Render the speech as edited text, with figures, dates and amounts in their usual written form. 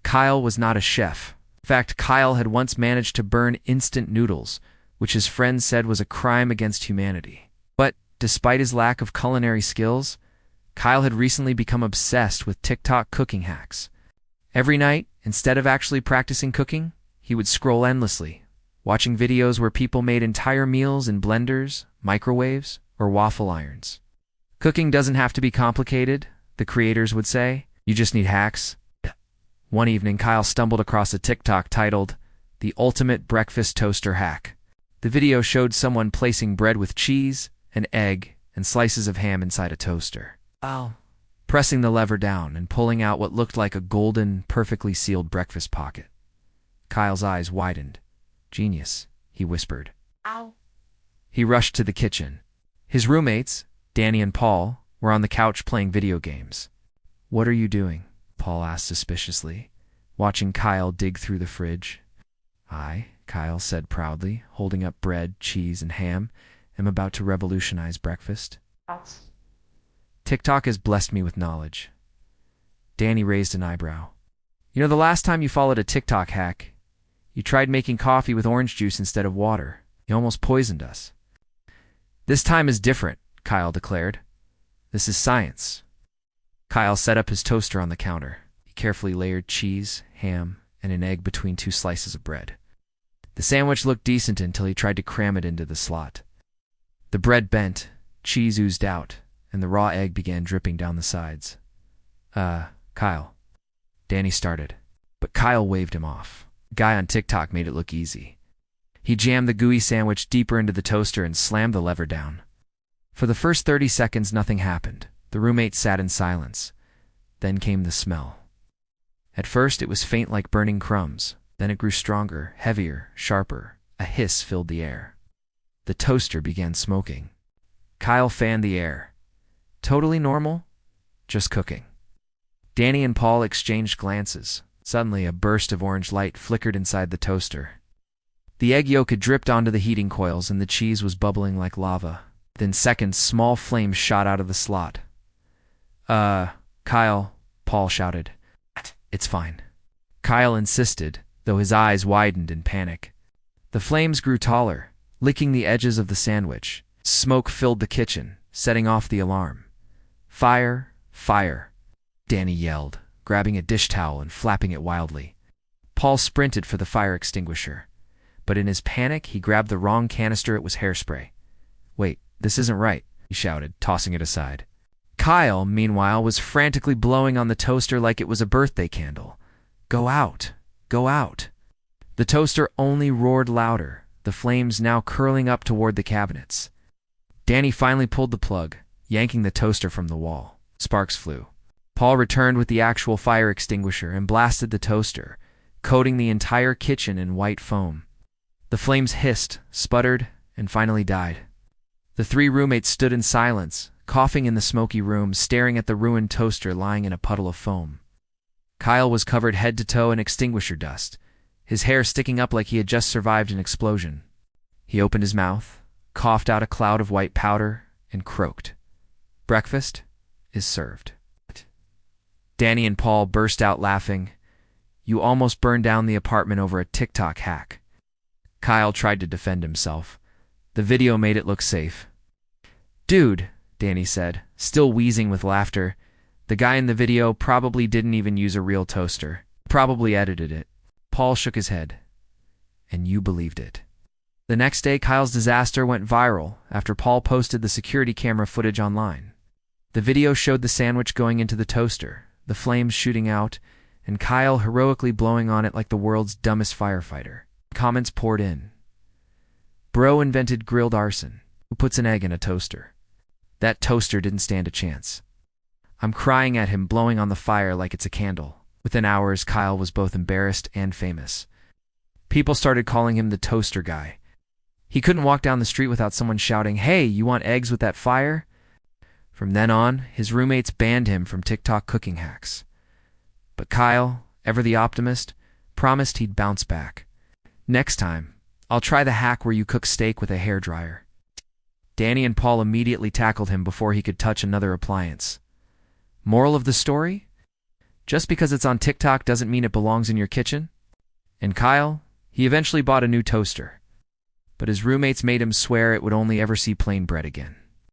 Kyle was not a chef. In fact, Kyle had once managed to burn instant noodles, which his friends said was a crime against humanity. But despite his lack of culinary skills, Kyle had recently become obsessed with TikTok cooking hacks. Every night, instead of actually practicing cooking, he would scroll endlessly, watching videos where people made entire meals in blenders, microwaves, or waffle irons. Cooking doesn't have to be complicated, the creators would say. You just need hacks. One evening, Kyle stumbled across a TikTok titled, "The Ultimate Breakfast Toaster Hack." The video showed someone placing bread with cheese, an egg, and slices of ham inside a toaster. Pressing the lever down and pulling out what looked like a golden, perfectly sealed breakfast pocket. Kyle's eyes widened. "Genius," he whispered. Ow. He rushed to the kitchen. His roommates, Danny and Paul, were on the couch playing video games. "What are you doing?" Paul asked suspiciously, watching Kyle dig through the fridge. "I," Kyle said proudly, holding up bread, cheese, and ham, "am about to revolutionize breakfast." TikTok has blessed me with knowledge. Danny raised an eyebrow. "You know, the last time you followed a TikTok hack, you tried making coffee with orange juice instead of water. You almost poisoned us." "This time is different," Kyle declared. "This is science." Kyle set up his toaster on the counter. He carefully layered cheese, ham, and an egg between two slices of bread. The sandwich looked decent until he tried to cram it into the slot. The bread bent, cheese oozed out, and the raw egg began dripping down the sides. Kyle." Danny started, but Kyle waved him off. The guy on TikTok made it look easy. He jammed the gooey sandwich deeper into the toaster and slammed the lever down. For the first 30 seconds, nothing happened. The roommates sat in silence. Then came the smell. At first, it was faint like burning crumbs. Then it grew stronger, heavier, sharper. A hiss filled the air. The toaster began smoking. Kyle fanned the air. Totally normal, just cooking. Danny and Paul exchanged glances. Suddenly, a burst of orange light flickered inside the toaster. The egg yolk had dripped onto the heating coils, and the cheese was bubbling like lava. Within seconds, small flames shot out of the slot. Kyle," Paul shouted. "It's fine." Kyle insisted, though his eyes widened in panic. The flames grew taller, licking the edges of the sandwich. Smoke filled the kitchen, setting off the alarm. "Fire! Fire!" Danny yelled, grabbing a dish towel and flapping it wildly. Paul sprinted for the fire extinguisher, but in his panic, he grabbed the wrong canister. It was hairspray. "Wait, this isn't right," he shouted, tossing it aside. Kyle, meanwhile, was frantically blowing on the toaster like it was a birthday candle. "Go out! Go out!" The toaster only roared louder, the flames now curling up toward the cabinets. Danny finally pulled the plug, yanking the toaster from the wall. Sparks flew. Paul returned with the actual fire extinguisher and blasted the toaster, coating the entire kitchen in white foam. The flames hissed, sputtered, and finally died. The three roommates stood in silence, coughing in the smoky room, staring at the ruined toaster lying in a puddle of foam. Kyle was covered head to toe in extinguisher dust, his hair sticking up like he had just survived an explosion. He opened his mouth, coughed out a cloud of white powder, and croaked. "Breakfast is served." Danny and Paul burst out laughing. "You almost burned down the apartment over a TikTok hack." Kyle tried to defend himself. The video made it look safe. "Dude," Danny said, still wheezing with laughter, "the guy in the video probably didn't even use a real toaster. Probably edited it." Paul shook his head. "And you believed it." The next day, Kyle's disaster went viral after Paul posted the security camera footage online. The video showed the sandwich going into the toaster, the flames shooting out, and Kyle heroically blowing on it like the world's dumbest firefighter. Comments poured in. "Bro invented grilled arson. Who puts an egg in a toaster? That toaster didn't stand a chance. I'm crying at him blowing on the fire like it's a candle." Within hours, Kyle was both embarrassed and famous. People started calling him the toaster guy. He couldn't walk down the street without someone shouting, "Hey, you want eggs with that fire?" From then on, his roommates banned him from TikTok cooking hacks. But Kyle, ever the optimist, promised he'd bounce back. "Next time, I'll try the hack where you cook steak with a hairdryer." Danny and Paul immediately tackled him before he could touch another appliance. Moral of the story? Just because it's on TikTok doesn't mean it belongs in your kitchen. And Kyle, he eventually bought a new toaster, but his roommates made him swear it would only ever see plain bread again.